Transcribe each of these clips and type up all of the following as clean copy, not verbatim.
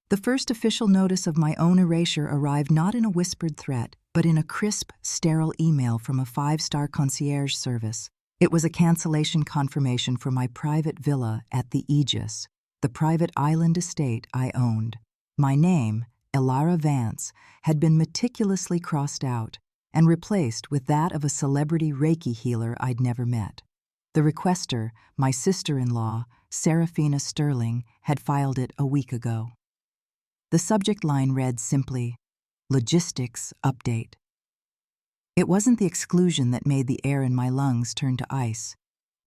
The first official notice of my own erasure arrived not in a whispered threat, but in a crisp, sterile email from a 5-star concierge service. It was a cancellation confirmation for my private villa at the Aegis, the private island estate I owned. My name, Elara Vance, had been meticulously crossed out and replaced with that of a celebrity Reiki healer I'd never met. The requester, my sister-in-law, Serafina Sterling, had filed it a week ago. The subject line read simply, "Logistics Update." It wasn't the exclusion that made the air in my lungs turn to ice.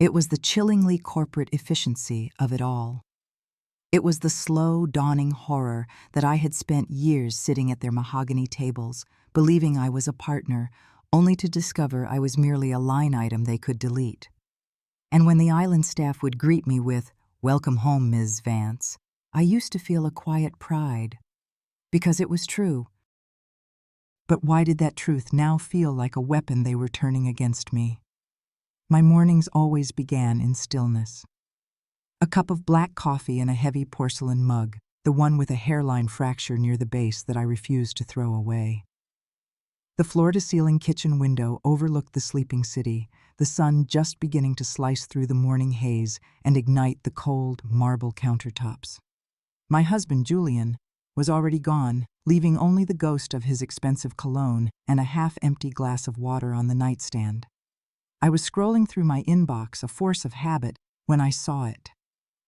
It was the chillingly corporate efficiency of it all. It was the slow, dawning horror that I had spent years sitting at their mahogany tables, believing I was a partner, only to discover I was merely a line item they could delete. And when the island staff would greet me with, "Welcome home, Ms. Vance," I used to feel a quiet pride, because it was true. But why did that truth now feel like a weapon they were turning against me? My mornings always began in stillness. A cup of black coffee in a heavy porcelain mug, the one with a hairline fracture near the base that I refused to throw away. The floor-to-ceiling kitchen window overlooked the sleeping city, the sun just beginning to slice through the morning haze and ignite the cold marble countertops. My husband, Julian, was already gone, leaving only the ghost of his expensive cologne and a half-empty glass of water on the nightstand. I was scrolling through my inbox, a force of habit, when I saw it.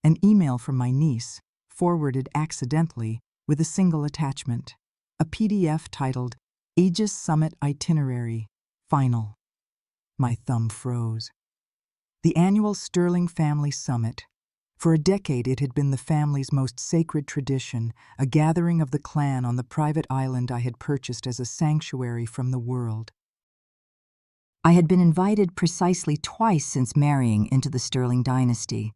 An email from my niece, forwarded accidentally with a single attachment, a PDF titled, "Aegis Summit Itinerary, Final." My thumb froze. The annual Sterling Family Summit. For a decade it had been the family's most sacred tradition, a gathering of the clan on the private island I had purchased as a sanctuary from the world. I had been invited precisely twice since marrying into the Sterling dynasty.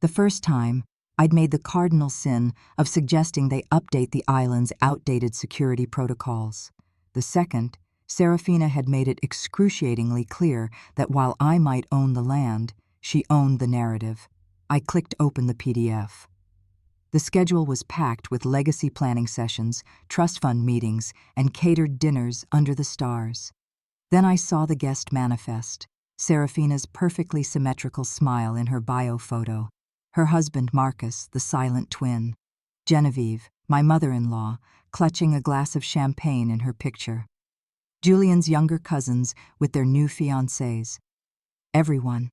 The first time, I'd made the cardinal sin of suggesting they update the island's outdated security protocols. The second, Serafina had made it excruciatingly clear that while I might own the land, she owned the narrative. I clicked open the PDF. The schedule was packed with legacy planning sessions, trust fund meetings, and catered dinners under the stars. Then I saw the guest manifest, Serafina's perfectly symmetrical smile in her bio photo, her husband Marcus, the silent twin, Genevieve, my mother-in-law, clutching a glass of champagne in her picture, Julian's younger cousins with their new fiancés. Everyone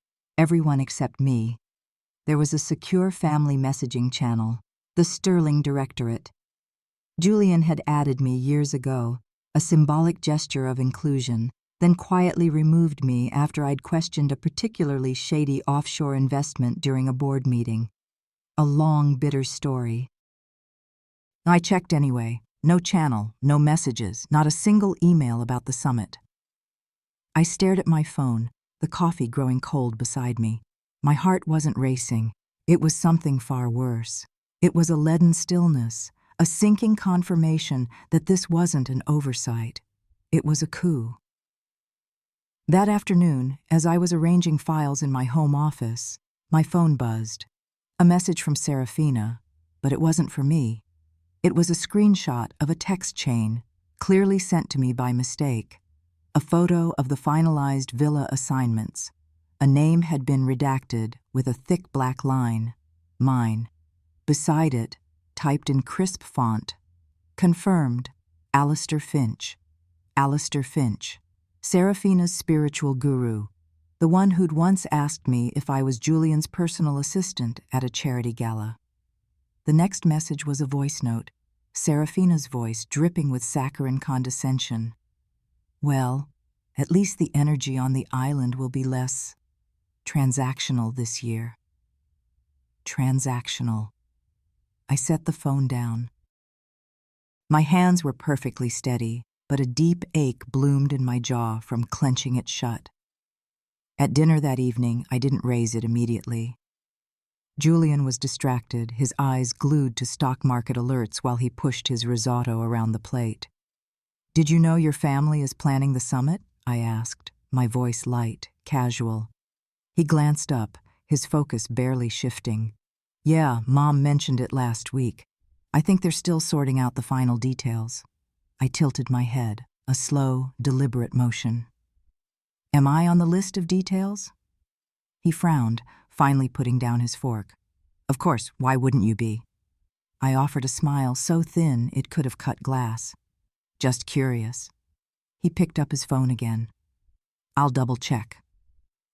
except me. There was a secure family messaging channel, the Sterling Directorate. Julian had added me years ago, a symbolic gesture of inclusion, then quietly removed me after I'd questioned a particularly shady offshore investment during a board meeting. A long, bitter story. I checked anyway. No channel, no messages, not a single email about the summit. I stared at my phone, the coffee growing cold beside me. My heart wasn't racing. It was something far worse. It was a leaden stillness, a sinking confirmation that this wasn't an oversight. It was a coup. That afternoon, as I was arranging files in my home office, my phone buzzed. A message from Serafina, but it wasn't for me. It was a screenshot of a text chain, clearly sent to me by mistake. A photo of the finalized villa assignments. A name had been redacted with a thick black line, mine. Beside it, typed in crisp font, confirmed, Alistair Finch. Alistair Finch, Serafina's spiritual guru, the one who'd once asked me if I was Julian's personal assistant at a charity gala. The next message was a voice note, Serafina's voice dripping with saccharine condescension. Well, at least the energy on the island will be less transactional this year. Transactional. I set the phone down. My hands were perfectly steady, but a deep ache bloomed in my jaw from clenching it shut. At dinner that evening, I didn't raise it immediately. Julian was distracted, his eyes glued to stock market alerts while he pushed his risotto around the plate. "Did you know your family is planning the summit?" I asked, my voice light, casual. He glanced up, his focus barely shifting. "Yeah, Mom mentioned it last week." I think they're still sorting out the final details. I tilted my head, a slow, deliberate motion. Am I on the list of details? He frowned, finally putting down his fork. Of course, why wouldn't you be? I offered a smile so thin it could have cut glass. Just curious. He picked up his phone again. I'll double-check.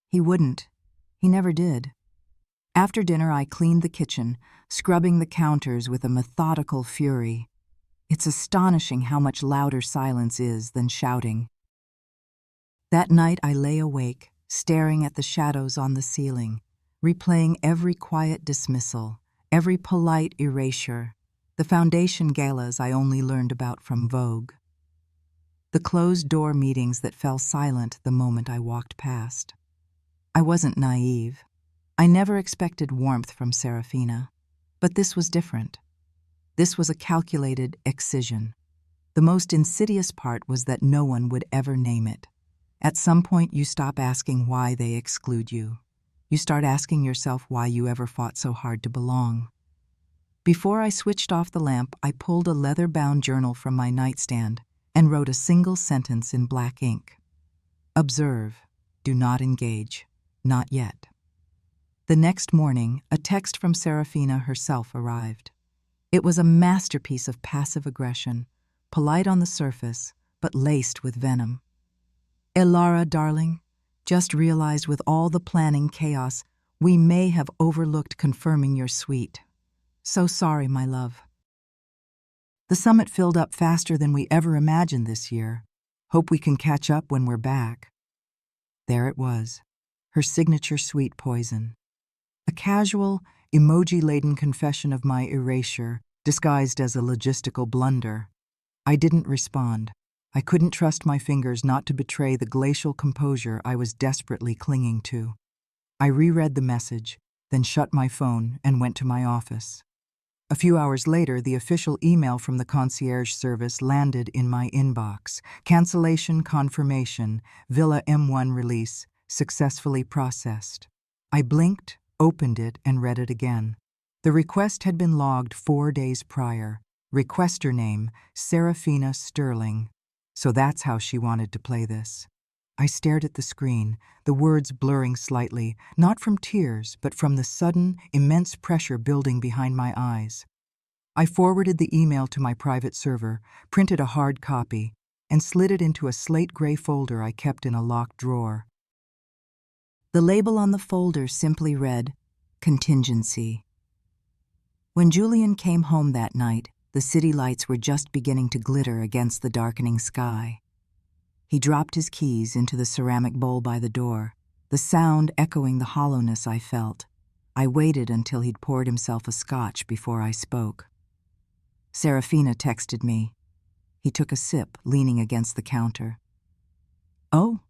He wouldn't. He never did. After dinner, I cleaned the kitchen, scrubbing the counters with a methodical fury. It's astonishing how much louder silence is than shouting. That night, I lay awake, staring at the shadows on the ceiling, replaying every quiet dismissal, every polite erasure, the foundation galas I only learned about from Vogue. The closed-door meetings that fell silent the moment I walked past. I wasn't naive. I never expected warmth from Serafina, but this was different. This was a calculated excision. The most insidious part was that no one would ever name it. At some point, you stop asking why they exclude you. You start asking yourself why you ever fought so hard to belong. Before I switched off the lamp, I pulled a leather-bound journal from my nightstand and wrote a single sentence in black ink. Observe. Do not engage. Not yet. The next morning, a text from Serafina herself arrived. It was a masterpiece of passive aggression, polite on the surface, but laced with venom. Elara, darling, just realized with all the planning chaos, we may have overlooked confirming your suite. So sorry, my love. The summit filled up faster than we ever imagined this year. Hope we can catch up when we're back. There it was, her signature sweet poison. A casual, emoji-laden confession of my erasure, disguised as a logistical blunder. I didn't respond. I couldn't trust my fingers not to betray the glacial composure I was desperately clinging to. I reread the message, then shut my phone and went to my office. A few hours later, the official email from the concierge service landed in my inbox. Cancellation confirmation, Villa M1 release, successfully processed. I blinked, opened it, and read it again. The request had been logged 4 days prior. Requester name, Serafina Sterling. So that's how she wanted to play this. I stared at the screen, the words blurring slightly, not from tears, but from the sudden, immense pressure building behind my eyes. I forwarded the email to my private server, printed a hard copy, and slid it into a slate-gray folder I kept in a locked drawer. The label on the folder simply read, Contingency. When Julian came home that night, the city lights were just beginning to glitter against the darkening sky. He dropped his keys into the ceramic bowl by the door, the sound echoing the hollowness I felt. I waited until he'd poured himself a scotch before I spoke. Serafina texted me. He took a sip, leaning against the counter. Oh,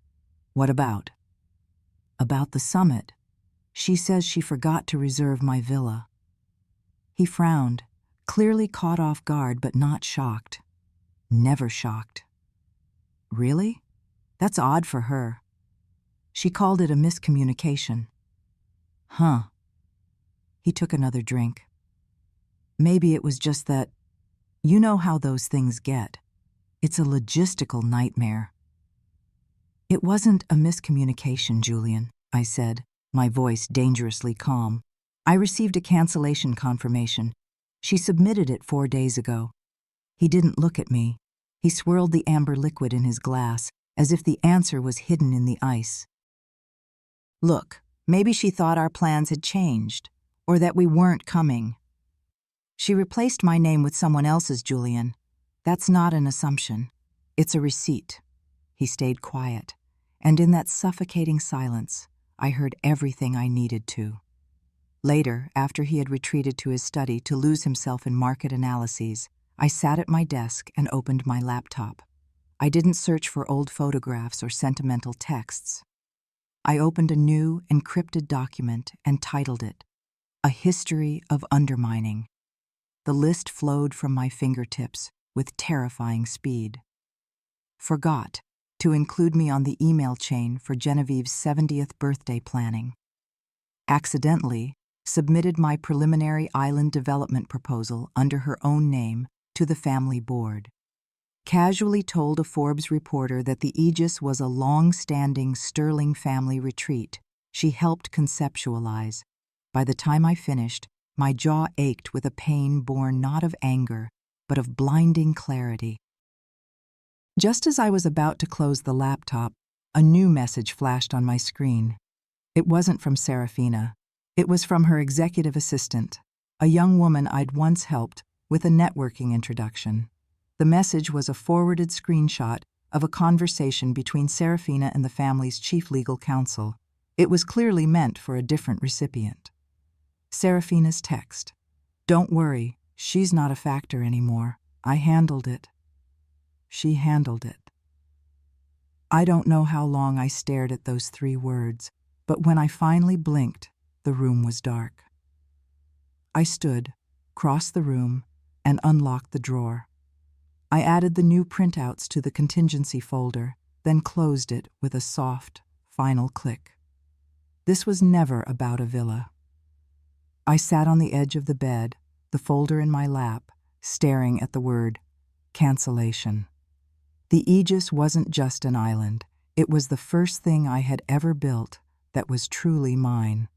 what about? About the summit. She says she forgot to reserve my villa. He frowned, clearly caught off guard but not shocked. Never shocked. Really? That's odd for her. She called it a miscommunication. Huh. He took another drink. Maybe it was just that, you know how those things get. It's a logistical nightmare. It wasn't a miscommunication, Julian, I said, my voice dangerously calm. I received a cancellation confirmation. She submitted it 4 days ago. He didn't look at me. He swirled the amber liquid in his glass, as if the answer was hidden in the ice. Look, maybe she thought our plans had changed, or that we weren't coming. She replaced my name with someone else's, Julian. That's not an assumption. It's a receipt. He stayed quiet, and in that suffocating silence, I heard everything I needed to. Later, after he had retreated to his study to lose himself in market analyses, I sat at my desk and opened my laptop. I didn't search for old photographs or sentimental texts. I opened a new, encrypted document and titled it, A History of Undermining. The list flowed from my fingertips with terrifying speed. Forgot to include me on the email chain for Genevieve's 70th birthday planning. Accidentally, submitted my preliminary island development proposal under her own name to the family board. Casually told a Forbes reporter that the Aegis was a long-standing Sterling family retreat she helped conceptualize. By the time I finished, my jaw ached with a pain born not of anger, but of blinding clarity. Just as I was about to close the laptop, a new message flashed on my screen. It wasn't from Serafina. It was from her executive assistant, a young woman I'd once helped with a networking introduction. The message was a forwarded screenshot of a conversation between Serafina and the family's chief legal counsel. It was clearly meant for a different recipient. Serafina's text: "Don't worry, she's not a factor anymore. I handled it." She handled it. I don't know how long I stared at those 3 words, but when I finally blinked, the room was dark. I stood, crossed the room, and unlocked the drawer. I added the new printouts to the contingency folder, then closed it with a soft, final click. This was never about a villa. I sat on the edge of the bed, the folder in my lap, staring at the word cancellation. The Aegis wasn't just an island. It was the first thing I had ever built that was truly mine.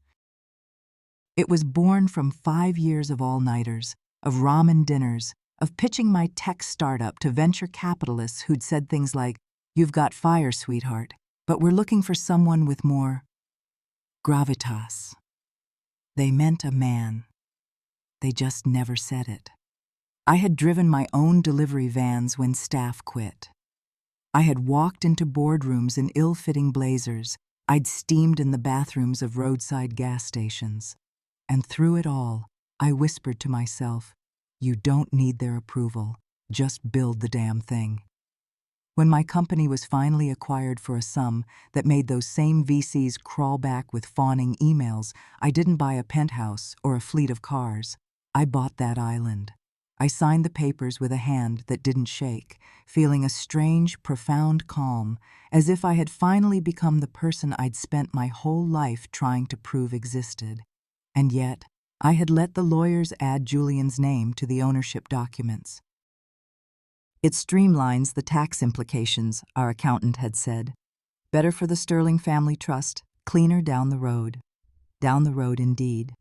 It was born from 5 years of all-nighters, of ramen dinners, of pitching my tech startup to venture capitalists who'd said things like, "You've got fire, sweetheart, but we're looking for someone with more gravitas." They meant a man. They just never said it. I had driven my own delivery vans when staff quit. I had walked into boardrooms in ill-fitting blazers. I'd steamed in the bathrooms of roadside gas stations. And through it all, I whispered to myself, "You don't need their approval. Just build the damn thing." When my company was finally acquired for a sum that made those same VCs crawl back with fawning emails, I didn't buy a penthouse or a fleet of cars. I bought that island. I signed the papers with a hand that didn't shake, feeling a strange, profound calm, as if I had finally become the person I'd spent my whole life trying to prove existed. And yet, I had let the lawyers add Julian's name to the ownership documents. "It streamlines the tax implications," our accountant had said. "Better for the Sterling Family Trust, cleaner down the road." Down the road indeed.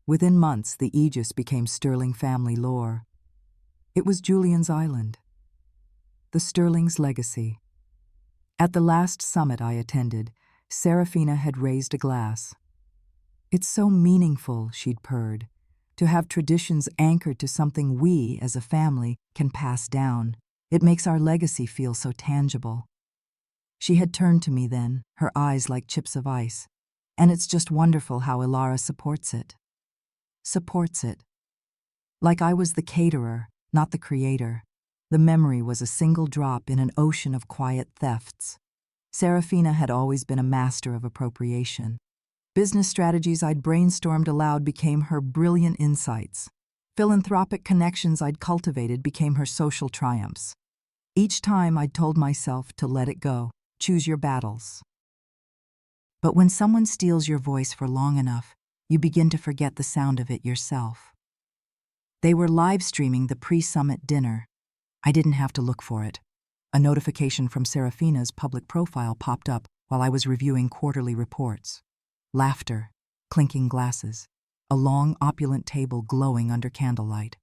Within months, the Aegis became Sterling family lore. It was Julian's island. The Sterling's legacy. At the last summit I attended, Serafina had raised a glass. "It's so meaningful," she'd purred, "to have traditions anchored to something we, as a family, can pass down. It makes our legacy feel so tangible." She had turned to me then, her eyes like chips of ice. "And it's just wonderful how Ilara supports it." Supports it. Like I was the caterer, not the creator. The memory was a single drop in an ocean of quiet thefts. Serafina had always been a master of appropriation. Business strategies I'd brainstormed aloud became her brilliant insights. Philanthropic connections I'd cultivated became her social triumphs. Each time I'd told myself to let it go, choose your battles. But when someone steals your voice for long enough, you begin to forget the sound of it yourself. They were live streaming the pre-summit dinner. I didn't have to look for it. A notification from Serafina's public profile popped up while I was reviewing quarterly reports. Laughter, clinking glasses, a long, opulent table glowing under candlelight.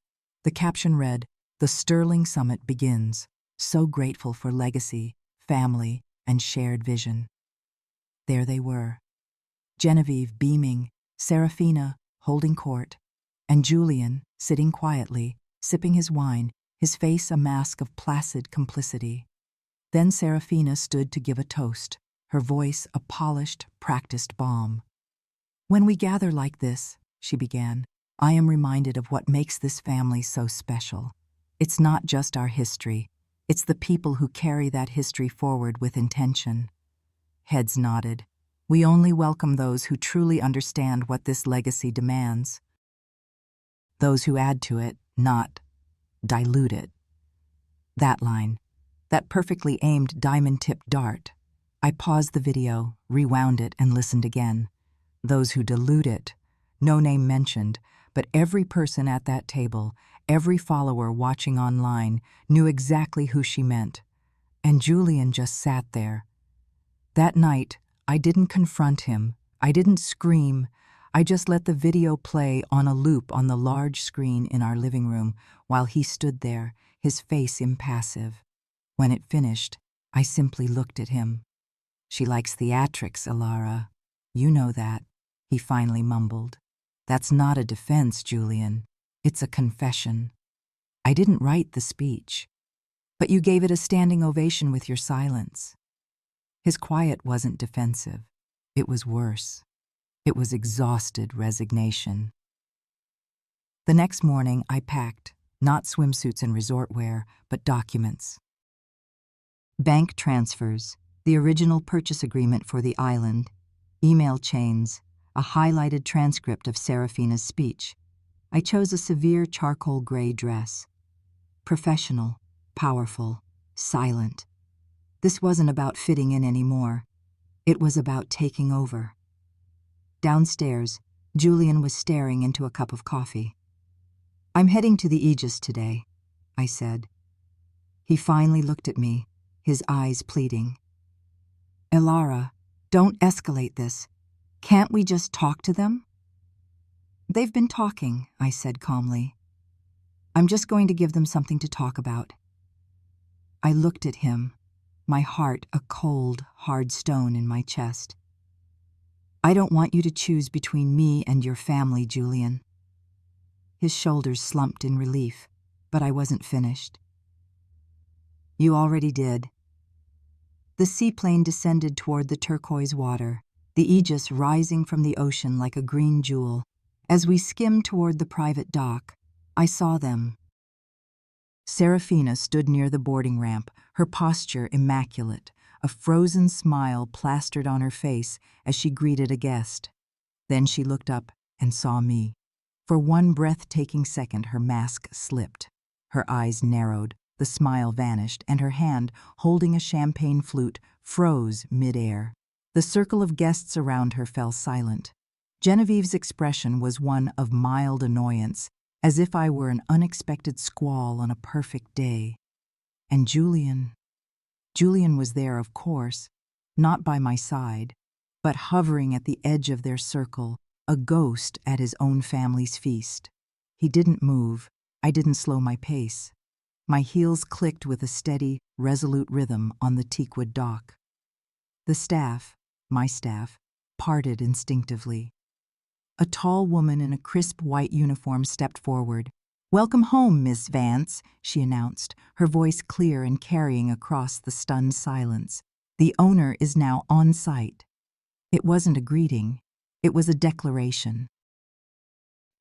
The caption read, "The Sterling Summit begins. So grateful for legacy, family, and shared vision." There they were. Genevieve beaming, Serafina holding court, and Julian sitting quietly, sipping his wine, his face a mask of placid complicity. Then Serafina stood to give a toast, her voice a polished, practiced balm. "When we gather like this," she began, "I am reminded of what makes this family so special. It's not just our history. It's the people who carry that history forward with intention." Heads nodded. "We only welcome those who truly understand what this legacy demands. Those who add to it, not dilute it." That line, that perfectly aimed diamond-tipped dart. I paused the video, rewound it, and listened again. Those who dilute it, no name mentioned, but every person at that table, every follower watching online, knew exactly who she meant. And Julian just sat there. That night, I didn't confront him. I didn't scream. I just let the video play on a loop on the large screen in our living room while he stood there, his face impassive. When it finished, I simply looked at him. "She likes theatrics, Elara. You know that," he finally mumbled. "That's not a defense, Julian. It's a confession. I didn't write the speech, but you gave it a standing ovation with your silence." His quiet wasn't defensive. It was worse. It was exhausted resignation. The next morning, I packed, not swimsuits and resort wear, but documents. Bank transfers, the original purchase agreement for the island, email chains, a highlighted transcript of Serafina's speech. I chose a severe charcoal gray dress. Professional, powerful, silent. This wasn't about fitting in anymore. It was about taking over. Downstairs, Julian was staring into a cup of coffee. "I'm heading to the Aegis today," I said. He finally looked at me, his eyes pleading. "Elara, don't escalate this. Can't we just talk to them?" "They've been talking," I said calmly. "I'm just going to give them something to talk about." I looked at him, my heart a cold, hard stone in my chest. "I don't want you to choose between me and your family, Julian." His shoulders slumped in relief, but I wasn't finished. "You already did." The seaplane descended toward the turquoise water, the Aegis rising from the ocean like a green jewel. As we skimmed toward the private dock, I saw them. Serafina stood near the boarding ramp, her posture immaculate, a frozen smile plastered on her face as she greeted a guest. Then she looked up and saw me. For one breathtaking second, her mask slipped. Her eyes narrowed, the smile vanished, and her hand, holding a champagne flute, froze mid-air. The circle of guests around her fell silent. Genevieve's expression was one of mild annoyance, as if I were an unexpected squall on a perfect day. And Julian was there, of course, not by my side, but hovering at the edge of their circle, a ghost at his own family's feast. He didn't move. I didn't slow my pace. My heels clicked with a steady, resolute rhythm on the teakwood dock. The staff, my staff, parted instinctively. A tall woman in a crisp white uniform stepped forward. "Welcome home, Miss Vance," she announced, her voice clear and carrying across the stunned silence. "The owner is now on site." It wasn't a greeting. It was a declaration.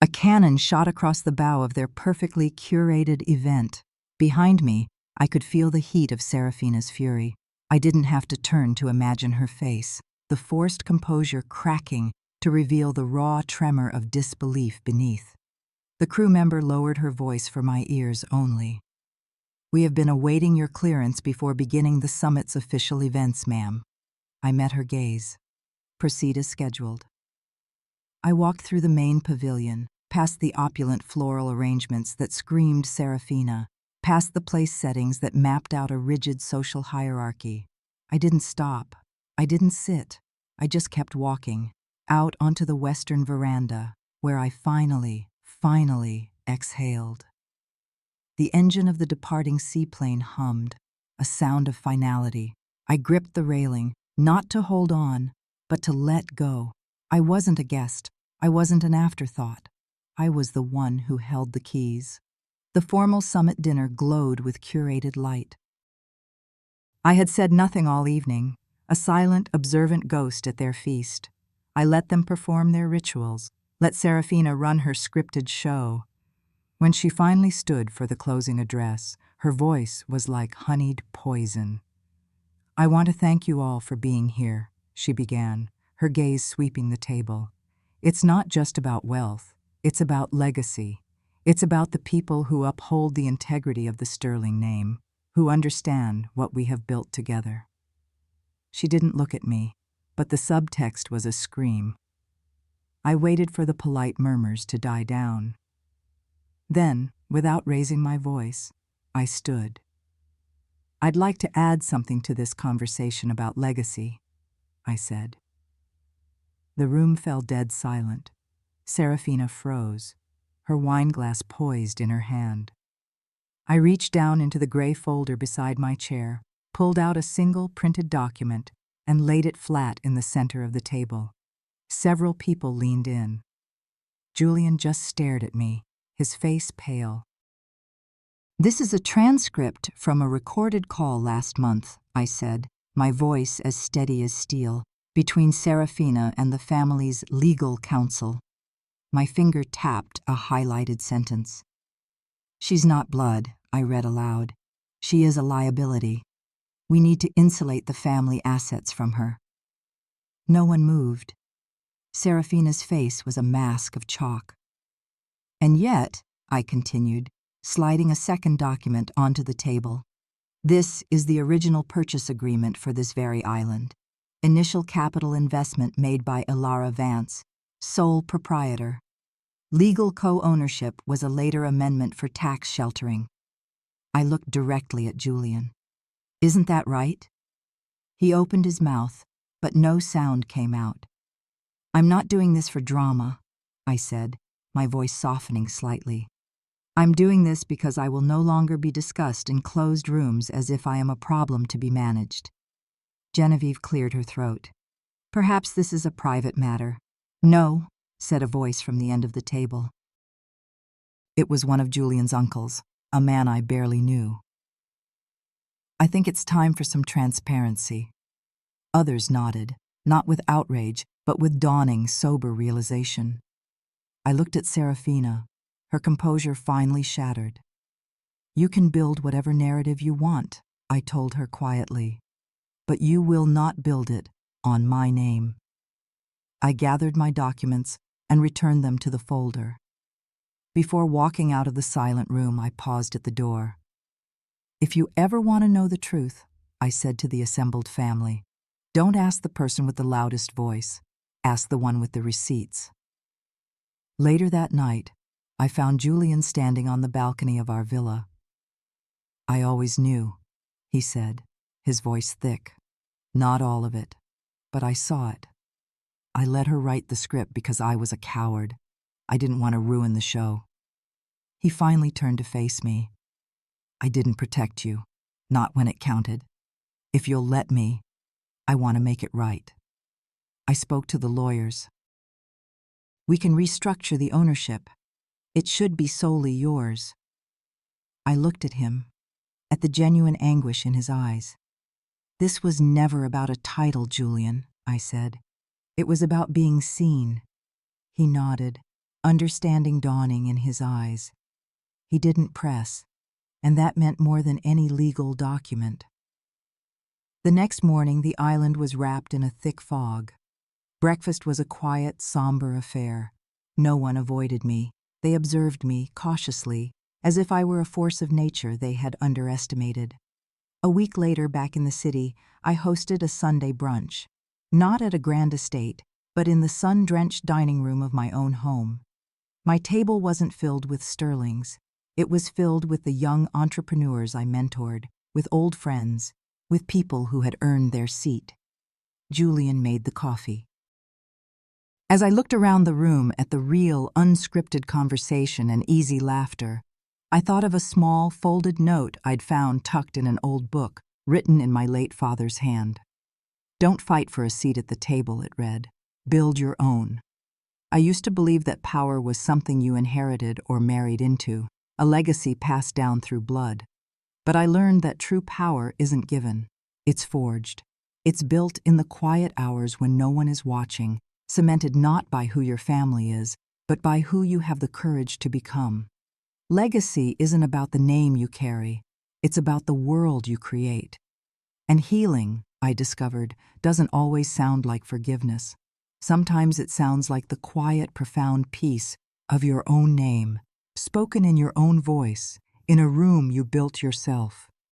A cannon shot across the bow of their perfectly curated event. Behind me, I could feel the heat of Serafina's fury. I didn't have to turn to imagine her face, the forced composure cracking to reveal the raw tremor of disbelief beneath. The crew member lowered her voice for my ears only. "We have been awaiting your clearance before beginning the summit's official events, ma'am." I met her gaze. "Proceed as scheduled." I walked through the main pavilion, past the opulent floral arrangements that screamed Serafina, past the place settings that mapped out a rigid social hierarchy. I didn't stop. I didn't sit. I just kept walking, out onto the western veranda, where I finally exhaled. The engine of the departing seaplane hummed, a sound of finality. I gripped the railing, not to hold on, but to let go. I wasn't a guest. I wasn't an afterthought. I was the one who held the keys. The formal summit dinner glowed with curated light. I had said nothing all evening, a silent, observant ghost at their feast. I let them perform their rituals, let Serafina run her scripted show. When she finally stood for the closing address, her voice was like honeyed poison. "I want to thank you all for being here," she began, her gaze sweeping the table. "It's not just about wealth. It's about legacy. It's about the people who uphold the integrity of the sterling name, who understand what we have built together." She didn't look at me, but the subtext was a scream. I waited for the polite murmurs to die down. Then, without raising my voice, I stood. "I'd like to add something to this conversation about legacy," I said. The room fell dead silent. Serafina froze, her wineglass poised in her hand. I reached down into the gray folder beside my chair, pulled out a single printed document, and laid it flat in the center of the table. Several people leaned in. Julian just stared at me, his face pale. "This is a transcript from a recorded call last month," I said, my voice as steady as steel, "between Serafina and the family's legal counsel." My finger tapped a highlighted sentence. "She's not blood," I read aloud. "She is a liability. We need to insulate the family assets from her." No one moved. Serafina's face was a mask of chalk. "And yet," I continued, sliding a second document onto the table, "this is the original purchase agreement for this very island. Initial capital investment made by Ilara Vance, sole proprietor. Legal co-ownership was a later amendment for tax sheltering." I looked directly at Julian. "Isn't that right?" He opened his mouth, but no sound came out. "I'm not doing this for drama," I said, my voice softening slightly. "I'm doing this because I will no longer be discussed in closed rooms as if I am a problem to be managed." Genevieve cleared her throat. "Perhaps this is a private matter." "No," said a voice from the end of the table. It was one of Julian's uncles, a man I barely knew. "I think it's time for some transparency." Others nodded, not with outrage, but with dawning, sober realization. I looked at Serafina, her composure finally shattered. "You can build whatever narrative you want," I told her quietly, "but you will not build it on my name." I gathered my documents and returned them to the folder. Before walking out of the silent room, I paused at the door. "If you ever want to know the truth," I said to the assembled family, "don't ask the person with the loudest voice. Ask the one with the receipts." Later that night, I found Julian standing on the balcony of our villa. "I always knew," he said, his voice thick. "Not all of it, but I saw it. I let her write the script because I was a coward. I didn't want to ruin the show." He finally turned to face me. "I didn't protect you, not when it counted. If you'll let me, I want to make it right." I spoke to the lawyers. "We can restructure the ownership. It should be solely yours." I looked at him, at the genuine anguish in his eyes. "This was never about a title, Julian," I said. "It was about being seen." He nodded, understanding dawning in his eyes. He didn't press, and that meant more than any legal document. The next morning, the island was wrapped in a thick fog. Breakfast was a quiet, somber affair. No one avoided me. They observed me cautiously, as if I were a force of nature they had underestimated. A week later, back in the city, I hosted a Sunday brunch. Not at a grand estate, but in the sun-drenched dining room of my own home. My table wasn't filled with sterlings. It was filled with the young entrepreneurs I mentored, with old friends, with people who had earned their seat. Julian made the coffee. As I looked around the room at the real, unscripted conversation and easy laughter, I thought of a small, folded note I'd found tucked in an old book, written in my late father's hand. "Don't fight for a seat at the table," it read. "Build your own." I used to believe that power was something you inherited or married into, a legacy passed down through blood. But I learned that true power isn't given. It's forged. It's built in the quiet hours when no one is watching, cemented not by who your family is, but by who you have the courage to become. Legacy isn't about the name you carry. It's about the world you create. And healing, I discovered, doesn't always sound like forgiveness. Sometimes it sounds like the quiet, profound peace of your own name, spoken in your own voice, in a room you built yourself.